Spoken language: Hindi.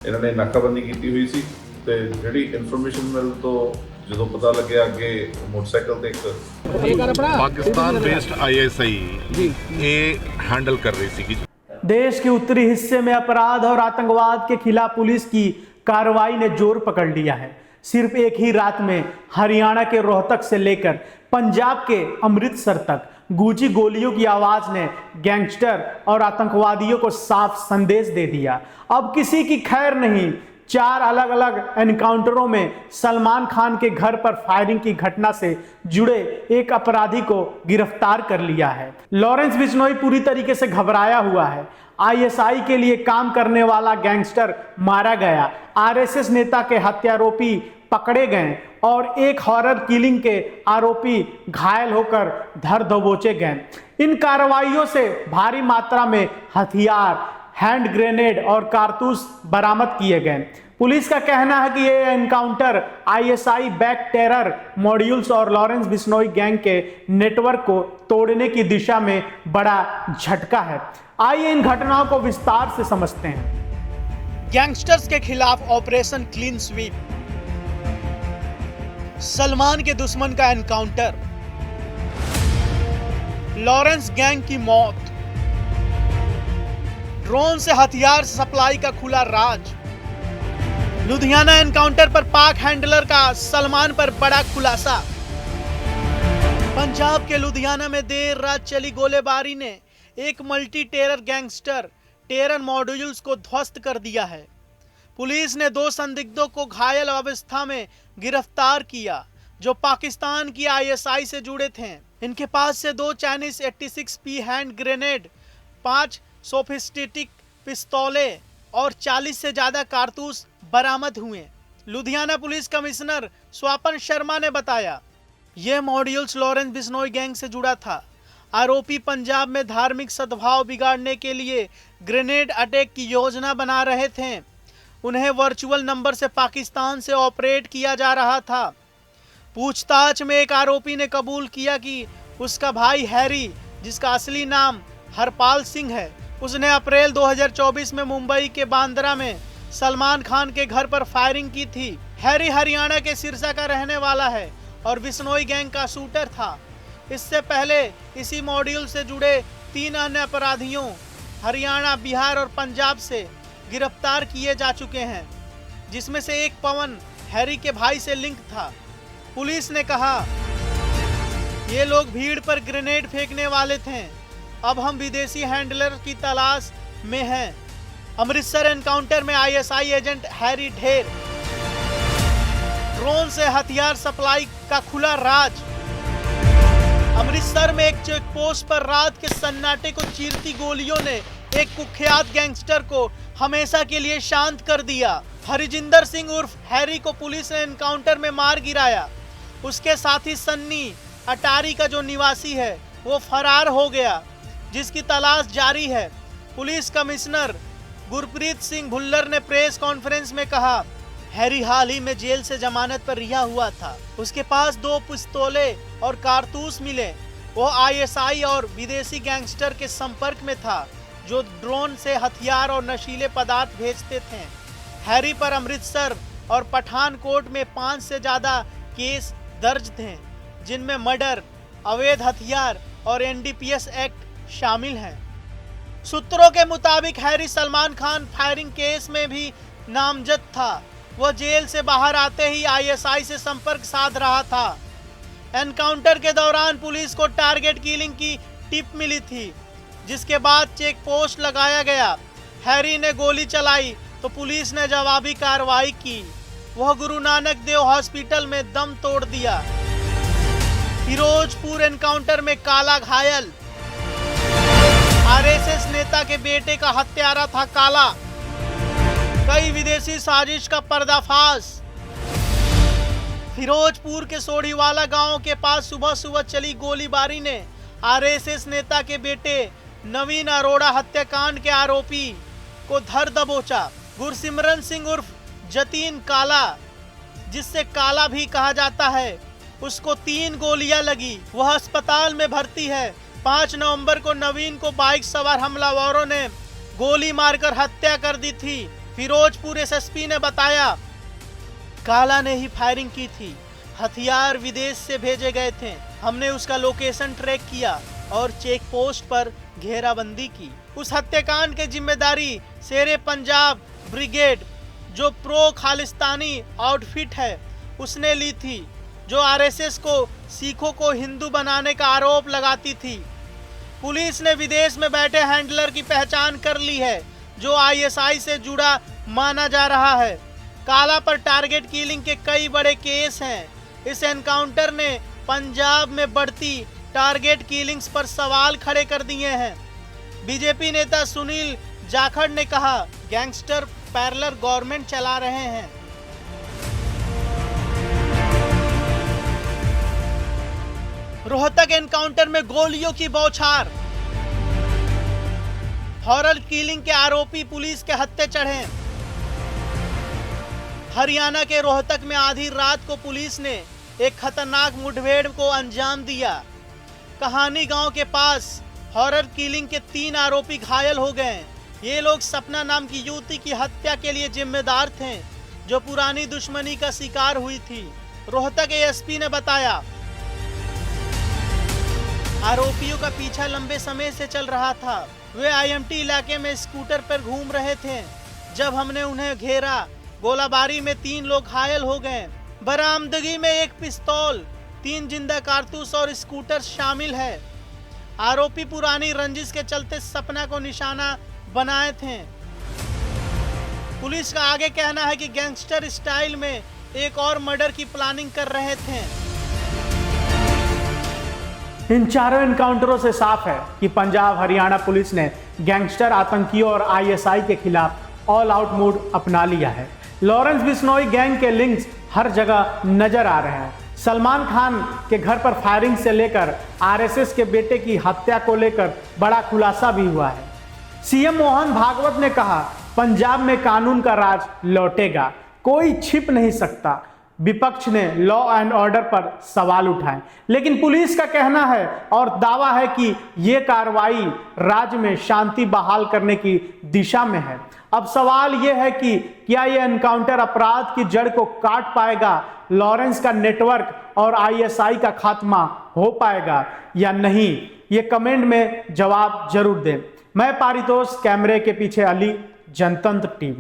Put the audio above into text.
इन्होंने नाकाबंदी की हुई सी ते जिहड़ी इन्फॉर्मेशन मिल तो जो पता लगे अगे मोटरसाइकिल ते एक पाकिस्तान बेस्ड आईएसआई ये हैंडल कर रही थी। देश के उत्तरी हिस्से में अपराध और आतंकवाद के खिलाफ पुलिस की कार्रवाई ने जोर पकड़ लिया है। सिर्फ एक ही रात में हरियाणा के रोहतक से लेकर पंजाब के अमृतसर तक गूंजी गोलियों की आवाज ने गैंगस्टर और आतंकवादियों को साफ संदेश दे दिया। अब किसी की खैर नहीं। 4 अलग अलग एनकाउंटरों में सलमान खान के घर पर फायरिंग की घटना से जुड़े एक अपराधी को गिरफ्तार कर लिया है। लॉरेंस बिश्नोई पूरी तरीके से घबराया हुआ है। आईएसआई के लिए काम करने वाला गैंगस्टर मारा गया, आरएसएस नेता के हत्यारोपी पकड़े गए और एक हॉरर किलिंग के आरोपी घायल होकर धर दबोचे गए। इन कार्रवाइयों से भारी मात्रा में हथियार, हैंड ग्रेनेड और कारतूस बरामद किए गए। पुलिस का कहना है कि यह encounter ISI back terror modules और लॉरेंस बिश्नोई गैंग के नेटवर्क को तोड़ने की दिशा में बड़ा झटका है। आइए इन घटनाओं को विस्तार से समझते हैं। गैंगस्टर्स के खिलाफ ऑपरेशन क्लीन स्वीप, सलमान के दुश्मन का एनकाउंटर, लॉरेंस गैंग की मौत, ड्रोन से हथियार सप्लाई का खुला राज, लुधियाना एनकाउंटर पर पाक हैंडलर का सलमान पर बड़ा खुलासा, पंजाब के लुधियाना में देर रात चली गोलीबारी ने एक multi terror gangster terror modules को ध्वस्त कर दिया है। पुलिस ने 2 संदिग्धों को घायल अवस्था में गिरफ्तार किया जो पाकिस्तान की आईएसआई से जुड़े थे। इनके पास से 2 चाइनीज 86P हैंड ग्रेनेड, 5 सोफिस्टिक पिस्तौले और 40 से ज्यादा कारतूस बरामद हुए। लुधियाना पुलिस कमिश्नर स्वापन शर्मा ने बताया, यह मॉड्यूल्स लॉरेंस बिश्नोई गैंग से जुड़ा था। आरोपी पंजाब में धार्मिक सद्भाव बिगाड़ने के लिए ग्रेनेड अटैक की योजना बना रहे थे। उन्हें वर्चुअल नंबर से पाकिस्तान से ऑपरेट किया जा रहा था। पूछताछ में एक आरोपी ने कबूल किया कि उसका भाई हैरी, जिसका असली नाम हरपाल सिंह है, उसने अप्रैल 2024 में मुंबई के बांद्रा में सलमान खान के घर पर फायरिंग की थी। हैरी हरियाणा के सिरसा का रहने वाला है और बिश्नोई गैंग का शूटर था। इससे पहले इसी मॉड्यूल से जुड़े 3 अन्य अपराधियों हरियाणा, बिहार और पंजाब से गिरफ्तार किए जा चुके हैं, जिसमें से एक पवन हैरी के भाई से लिंक था। पुलिस ने कहा, ये लोग भीड़ पर ग्रेनेड फेंकने वाले थे। अब हम विदेशी हैंडलर की तलाश में हैं। अमृतसर एनकाउंटर में आईएसआई एजेंट हैरी ढेर, ड्रोन से हथियार सप्लाई का खुला राज। अमृतसर में एक चेक पोस्ट पर रात के सन्नाटे को चीरती गोलियों ने एक कुख्यात गैंगस्टर को हमेशा के लिए शांत कर दिया। हरिजिंदर सिंह उर्फ हैरी को पुलिस ने एनकाउंटर में मार गिराया। उसके साथी सन्नी अटारी का जो निवासी है वो फरार हो गया, जिसकी तलाश जारी है। पुलिस कमिश्नर गुरप्रीत सिंह भुल्लर ने प्रेस कॉन्फ्रेंस में कहा, हैरी हाल ही में जेल से जमानत पर रिहा हुआ था। उसके पास 2 पिस्तौले और कारतूस मिले। वो आईएसआई और विदेशी गैंगस्टर के संपर्क में था जो ड्रोन से हथियार और नशीले पदार्थ भेजते थे। हैरी पर अमृतसर और पठानकोट में 5 से ज्यादा केस दर्ज थे, जिनमें मर्डर, अवैध हथियार और एनडीपीएस एक्ट शामिल हैं। सूत्रों के मुताबिक Harry Salman Khan firing case में भी नामजद था। वह जेल से बाहर आते ही आईएसआई से संपर्क साध रहा था। एनकाउंटर के दौरान पुलिस को टारगेट किलिंग की टिप मिली थी, जिसके बाद चेक पोस्ट लगाया गया। हैरी ने गोली चलाई तो पुलिस ने जवाबी कार्रवाई की। वह गुरु नानक देव हॉस्पिटल में दम तोड़ दिया। फिरोजपुर एनकाउंटर में काला घायल, आरएसएस नेता के बेटे का हत्यारा था काला। कई विदेशी साजिश का पर्दाफाश। फिरोजपुर के सोढ़ीवाला गांव के पास सुबह सुबह चली गोलीबारी ने आरएसएस नेता के बेटे नवीन अरोड़ा हत्याकांड के आरोपी को धर दबोचा। गुरसिमरन सिंह उर्फ जतीन काला, जिससे काला भी कहा जाता है, उसको 3 गोलियां लगी। वह अस्पताल में भर्ती है। 5 नवंबर को नवीन को बाइक सवार हमलावरों ने गोली मारकर हत्या कर दी थी। फिरोजपुर एसएसपी ने बताया, काला ने ही फायरिंग की थी, हथियार विदेश से भेजे गए थे। हमने उसका लोकेशन ट्रैक किया और चेक पोस्ट पर घेराबंदी की। उस हत्याकांड की जिम्मेदारी शेरे पंजाब ब्रिगेड, जो प्रो खालिस्तानी आउटफिट है, उसने ली थी, जो आरएसएस को सिखों को हिंदू बनाने का आरोप लगाती थी। पुलिस ने विदेश में बैठे हैंडलर की पहचान कर ली है, जो आईएसआई से जुड़ा माना जा रहा है। काला पर टारगेट किलिंग के कई बड़े केस हैं। इस एनकाउंटर ने पंजाब में बढ़ती टारगेट किलिंग्स पर सवाल खड़े कर दिए हैं। बीजेपी नेता सुनील जाखड़ ने कहा, गैंगस्टर पैरेलल गवर्नमेंट चला रहे हैं। रोहतक एनकाउंटर में गोलियों की बौछार, हॉरर किलिंग के आरोपी पुलिस के हत्थे चढ़े। हरियाणा के रोहतक में आधी रात को पुलिस ने एक खतरनाक मुठभेड़ को अंजाम दिया। कहानी गांव के पास हॉरर किलिंग के 3 आरोपी घायल हो गए। ये लोग सपना नाम की युवती की हत्या के लिए जिम्मेदार थे, जो पुरानी दुश्मनी का शिकार हुई थी। रोहतक एएसपी ने बताया, आरोपियों का पीछा लंबे समय से चल रहा था। वे आईएमटी इलाके में स्कूटर पर घूम रहे थे। जब हमने उन्हें घेरा, गोलाबारी में 3 लोग घायल हो गए। बरामदगी में 1 पिस्तौल, 3 जिंदा कारतूस और स्कूटर शामिल है। आरोपी पुरानी रंजिश के चलते सपना को निशाना बनाए थे। पुलिस का आगे कहना है कि गैंगस्टर स्टाइल में एक और मर्डर की प्लानिंग कर रहे थे। इन चारों एनकाउंटरों से साफ है कि पंजाब हरियाणा पुलिस ने गैंगस्टर आतंकियों और आईएसआई के खिलाफ ऑल आउट मोड अपना लिया है। लॉरेंस बिश्नोई गैंग के लिंक्स हर जगह नजर आ रहे हैं। सलमान खान के घर पर फायरिंग से लेकर आरएसएस के बेटे की हत्या को लेकर बड़ा खुलासा भी हुआ है। सीएम मोहन भागवत ने कहा, पंजाब में कानून का राज लौटेगा, कोई छिप नहीं सकता। विपक्ष ने लॉ एंड ऑर्डर पर सवाल उठाए, लेकिन पुलिस का कहना है और दावा है कि यह कार्रवाई राज्य में शांति बहाल करने की दिशा में है। अब सवाल यह है कि क्या यह एनकाउंटर अपराध की जड़ को काट पाएगा, लॉरेंस का नेटवर्क और आईएसआई का खात्मा हो पाएगा या नहीं? ये कमेंट में जवाब जरूर दें। मैं पारितोष, कैमरे के पीछे अली, जनतंत्र टीवी।